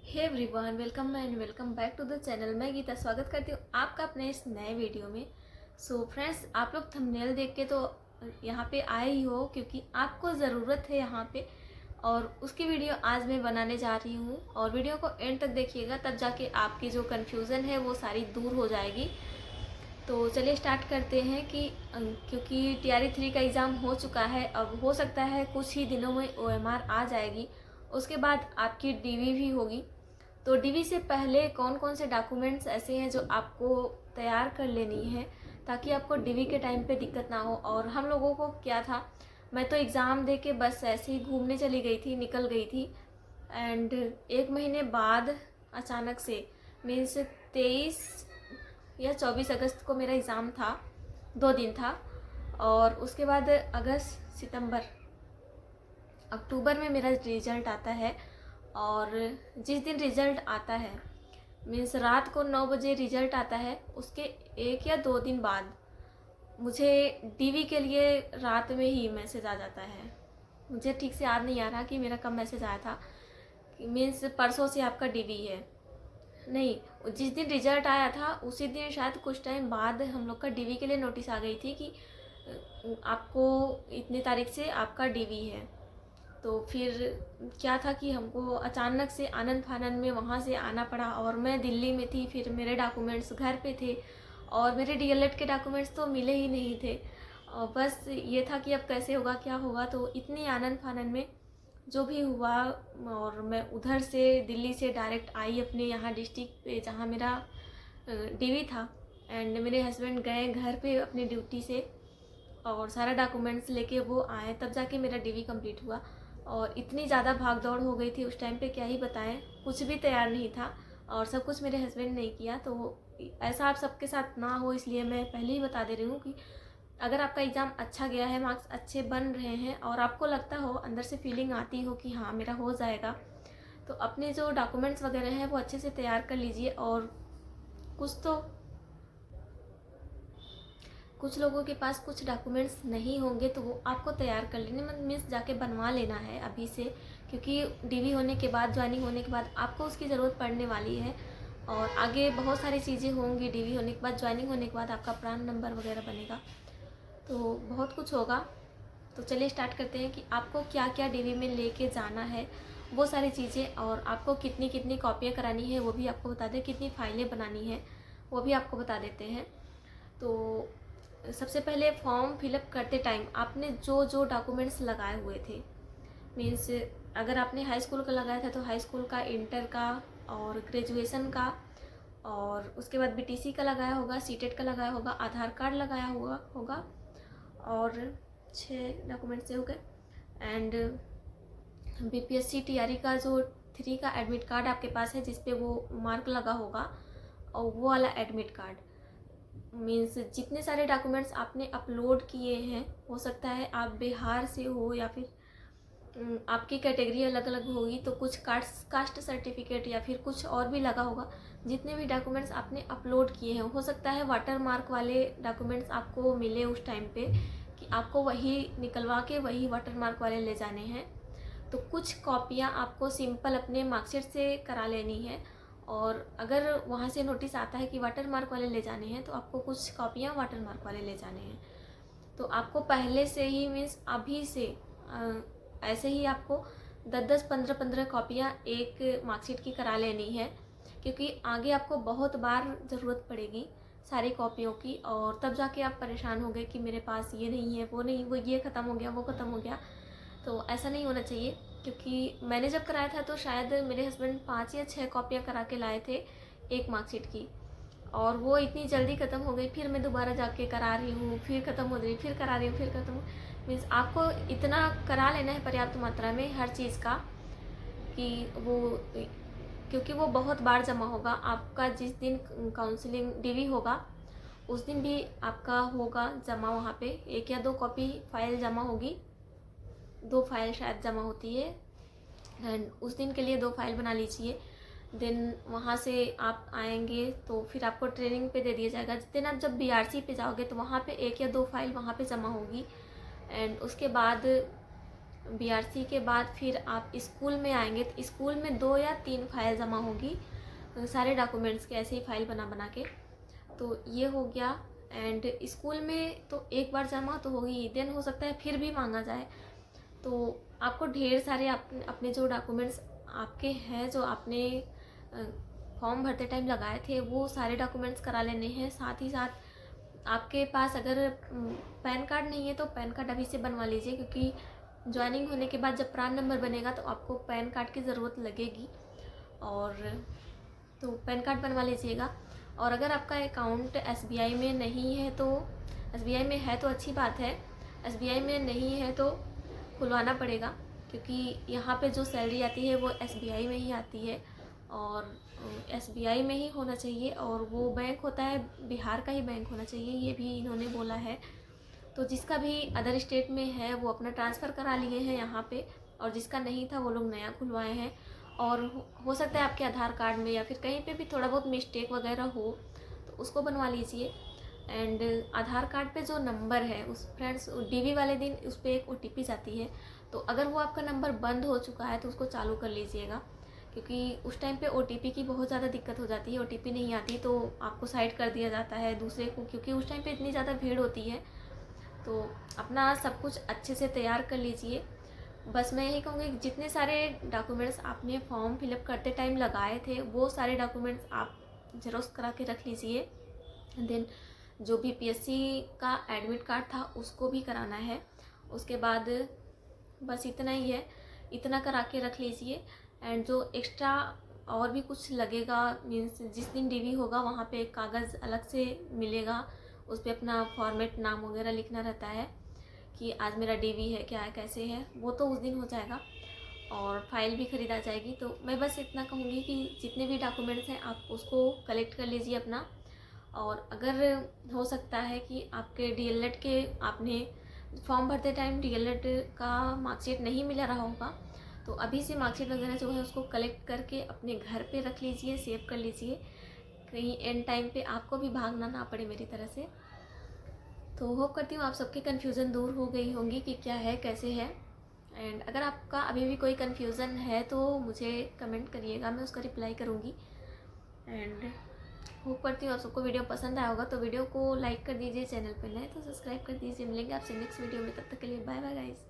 Hey everyone, welcome and welcome back to the channel. मैं गीता स्वागत करती हूँ आपका अपने इस नए वीडियो में। सो फ्रेंड्स, आप लोग थंबनेल देख के तो यहाँ पे आए ही हो क्योंकि आपको ज़रूरत है यहाँ पे, और उसकी वीडियो आज मैं बनाने जा रही हूँ। और वीडियो को एंड तक देखिएगा, तब जाके आपकी जो कन्फ्यूज़न है वो सारी दूर हो जाएगी। तो चलिए स्टार्ट करते हैं कि क्योंकि टीआरई 3 का एग्ज़ाम हो चुका है, अब हो सकता है कुछ ही दिनों में ओएमआर आ जाएगी। उसके बाद आपकी डीवी भी होगी। तो डीवी से पहले कौन कौन से डॉक्यूमेंट्स ऐसे हैं जो आपको तैयार कर लेनी है ताकि आपको डीवी के टाइम पे दिक्कत ना हो। और हम लोगों को क्या था, मैं तो एग्ज़ाम दे के बस ऐसे ही घूमने चली गई थी, निकल गई थी। एंड एक महीने बाद अचानक से, मीन्स 23 या 24 अगस्त को मेरा एग्ज़ाम था, 2 दिन था। और उसके बाद अगस्त, सितंबर, अक्टूबर में मेरा रिज़ल्ट आता है। और जिस दिन रिज़ल्ट आता है, मीन्स रात को 9 बजे रिज़ल्ट आता है, उसके 1 या 2 दिन बाद मुझे डीवी के लिए रात में ही मैसेज आ जाता है। मुझे ठीक से याद नहीं आ रहा कि मेरा कब मैसेज आया था। मीन्स परसों से आपका डीवी है, नहीं, जिस दिन रिज़ल्ट आया था उसी दिन शायद कुछ टाइम बाद हम लोग का डीवी के लिए नोटिस आ गई थी कि आपको इतनी तारीख से आपका डीवी है। तो फिर क्या था कि हमको अचानक से आनंद फानंद में वहाँ से आना पड़ा, और मैं दिल्ली में थी। फिर मेरे डॉक्यूमेंट्स घर पे थे और मेरे डीएलएड के डॉक्यूमेंट्स तो मिले ही नहीं थे। और बस ये था कि अब कैसे होगा, क्या होगा। तो इतनी आनंद फानंद में जो भी हुआ, और मैं उधर से दिल्ली से डायरेक्ट आई अपने यहाँ डिस्ट्रिक्ट पे जहाँ मेरा डीवी था। एंड मेरे हस्बैंड गए घर पे अपनी ड्यूटी से और सारा डॉक्यूमेंट्स लेके वो आए, तब जाके मेरा डीवी कंप्लीट हुआ। और इतनी ज़्यादा भाग दौड़ हो गई थी उस टाइम पे, क्या ही बताएं, कुछ भी तैयार नहीं था और सब कुछ मेरे हस्बैंड ने किया। तो ऐसा आप सबके साथ ना हो, इसलिए मैं पहले ही बता दे रही हूँ कि अगर आपका एग्ज़ाम अच्छा गया है, मार्क्स अच्छे बन रहे हैं और आपको लगता हो, अंदर से फीलिंग आती हो कि हाँ मेरा हो जाएगा, तो अपने जो डॉक्यूमेंट्स वगैरह हैं वो अच्छे से तैयार कर लीजिए। और कुछ लोगों के पास कुछ डॉक्यूमेंट्स नहीं होंगे तो वो आपको तैयार कर लेने, मीन्स जाके बनवा लेना है अभी से, क्योंकि डीवी होने के बाद, ज्वाइनिंग होने के बाद आपको उसकी ज़रूरत पड़ने वाली है। और आगे बहुत सारी चीज़ें होंगी, डीवी होने के बाद, ज्वाइनिंग होने के बाद आपका प्रान नंबर वगैरह बनेगा, तो बहुत कुछ होगा। तो चलिए स्टार्ट करते हैं कि आपको क्या क्या डीवी में लेके जाना है, वो सारी चीज़ें। और आपको कितनी कितनी कॉपियाँ करानी है वो भी आपको बता दें, कितनी फाइलें बनानी है वो भी आपको बता देते हैं। तो सबसे पहले फॉर्म फिलअप करते टाइम आपने जो जो डॉक्यूमेंट्स लगाए हुए थे, मीन्स अगर आपने हाई स्कूल का लगाया था तो हाई स्कूल का, इंटर का और ग्रेजुएशन का, और उसके बाद बीटीसी का लगाया होगा, सीटेट का लगाया होगा, आधार कार्ड लगाया होगा और 6 डॉक्यूमेंट्स हो गए। एंड बीपीएससी टीआरई का जो 3 का एडमिट कार्ड आपके पास है जिसपे वो मार्क लगा होगा, और वो वाला एडमिट कार्ड। मीन्स जितने सारे डॉक्यूमेंट्स आपने अपलोड किए हैं, हो सकता है आप बिहार से हो या फिर आपकी कैटेगरी अलग अलग होगी, तो कुछ कास्ट सर्टिफिकेट या फिर कुछ और भी लगा होगा। जितने भी डॉक्यूमेंट्स आपने अपलोड किए हैं, हो सकता है वाटर मार्क वाले डॉक्यूमेंट्स आपको मिले उस टाइम पे कि आपको वही निकलवा के वही वाटर मार्क वाले ले जाने हैं। तो कुछ कॉपियाँ आपको सिंपल अपने मार्कशीट से करा लेनी है। और अगर वहाँ से नोटिस आता है कि वाटर मार्क वाले ले जाने हैं तो आपको कुछ कॉपियाँ वाटर मार्क वाले ले जाने हैं। तो आपको पहले से ही, मीन्स अभी से ऐसे ही आपको 10-10, 15-15 कॉपियाँ एक मार्कशीट की करा लेनी है, क्योंकि आगे आपको बहुत बार ज़रूरत पड़ेगी सारी कॉपियों की। और तब जाके आप परेशान हो गए कि मेरे पास ये नहीं है, वो नहीं, वो ये ख़त्म हो गया, वो ख़त्म हो गया। तो ऐसा नहीं होना चाहिए, क्योंकि मैंने जब कराया था तो शायद मेरे हस्बैंड 5 या 6 कॉपियाँ करा के लाए थे एक मार्कशीट की, और वो इतनी जल्दी ख़त्म हो गई। फिर मैं दोबारा जाके करा रही हूँ, फिर ख़त्म हो रही, फिर करा रही हूँ, फिर ख़त्म। मीन्स आपको इतना करा लेना है पर्याप्त मात्रा में हर चीज़ का कि वो, क्योंकि वो बहुत बार जमा होगा। आपका जिस दिन काउंसलिंग डीवी होगा उस दिन भी आपका होगा जमा, वहाँ पे 1 या 2 कॉपी फाइल जमा होगी, 2 फाइल शायद जमा होती है। एंड उस दिन के लिए 2 फाइल बना लीजिए। देन वहाँ से आप आएंगे तो फिर आपको ट्रेनिंग पे दे दिया जाएगा। जिस दिन आप जब बीआरसी पे जाओगे तो वहाँ पे 1 या 2 फाइल वहाँ पे जमा होगी। एंड उसके बाद बीआरसी के बाद फिर आप स्कूल में आएंगे तो स्कूल में 2 या 3 फाइल जमा होगी सारे डॉक्यूमेंट्स के, ऐसे ही फाइल बना बना के। तो ये हो गया। एंड स्कूल में तो एक बार जमा तो होगी, देन हो सकता है फिर भी मांगा जाए। तो आपको ढेर सारे अपने जो डॉक्यूमेंट्स आपके हैं, जो आपने फॉर्म भरते टाइम लगाए थे, वो सारे डॉक्यूमेंट्स करा लेने हैं। साथ ही साथ आपके पास अगर पैन कार्ड नहीं है तो पैन कार्ड अभी से बनवा लीजिए, क्योंकि ज्वाइनिंग होने के बाद जब प्रान नंबर बनेगा तो आपको पैन कार्ड की ज़रूरत लगेगी। और तो पैन कार्ड बनवा लीजिएगा। और अगर आपका अकाउंट एसबीआई में नहीं है तो, एसबीआई में है तो अच्छी बात है, एसबीआई में नहीं है तो खुलवाना पड़ेगा, क्योंकि यहाँ पे जो सैलरी आती है वो एसबीआई में ही आती है और एसबीआई में ही होना चाहिए। और वो बैंक होता है बिहार का ही बैंक होना चाहिए, ये भी इन्होंने बोला है। तो जिसका भी अदर स्टेट में है वो अपना ट्रांसफ़र करा लिए हैं यहाँ पे, और जिसका नहीं था वो लोग नया खुलवाए हैं। और हो सकता है आपके आधार कार्ड में या फिर कहीं पे भी थोड़ा बहुत मिस्टेक वगैरह हो तो उसको बनवा लीजिए। एंड आधार कार्ड पे जो नंबर है उस फ्रेंड्स, डीवी वाले दिन उस पर एक ओटीपी जाती है, तो अगर वो आपका नंबर बंद हो चुका है तो उसको चालू कर लीजिएगा, क्योंकि उस टाइम पे ओटीपी की बहुत ज़्यादा दिक्कत हो जाती है। ओटीपी नहीं आती तो आपको साइड कर दिया जाता है दूसरे को, क्योंकि उस टाइम पे इतनी ज़्यादा भीड़ होती है। तो अपना सब कुछ अच्छे से तैयार कर लीजिए। बस मैं यही कहूँगी कि जितने सारे डॉक्यूमेंट्स आपने फॉर्म फिलअप करते टाइम लगाए थे वो सारे डॉक्यूमेंट्स आप ज़ेरॉक्स करा के रख लीजिए। देन जो भी पीएससी का एडमिट कार्ड था उसको भी कराना है। उसके बाद बस इतना ही है, इतना करा के रख लीजिए। एंड जो एक्स्ट्रा और भी कुछ लगेगा, मीन्स जिस दिन डीवी होगा वहाँ पे एक कागज़ अलग से मिलेगा, उस पर अपना फॉर्मेट नाम वगैरह लिखना रहता है कि आज मेरा डीवी है, क्या है, कैसे है, वो तो उस दिन हो जाएगा। और फाइल भी ख़रीदा जाएगी। तो मैं बस इतना कहूँगी कि जितने भी डॉक्यूमेंट्स हैं आप उसको कलेक्ट कर लीजिए अपना। और अगर हो सकता है कि आपके डीएलएड के, आपने फॉर्म भरते टाइम डीएलएड का मार्कशीट नहीं मिला रहा होगा, तो अभी से मार्कशीट वगैरह जो है उसको कलेक्ट करके अपने घर पे रख लीजिए, सेव कर लीजिए, कहीं एंड टाइम पे आपको भी भागना ना पड़े मेरी तरह से। तो होप करती हूँ आप सबकी कन्फ्यूज़न दूर हो गई होंगी कि क्या है, कैसे है। एंड अगर आपका अभी भी कोई कन्फ्यूज़न है तो मुझे कमेंट करिएगा, मैं उसका रिप्लाई करूँगी। एंड होप करती हूँ आप सबको वीडियो पसंद आया होगा, तो वीडियो को लाइक कर दीजिए, चैनल पर नए तो सब्सक्राइब कर दीजिए। मिलेंगे आपसे नेक्स्ट वीडियो में, तब तक के लिए बाय बाय गाइस।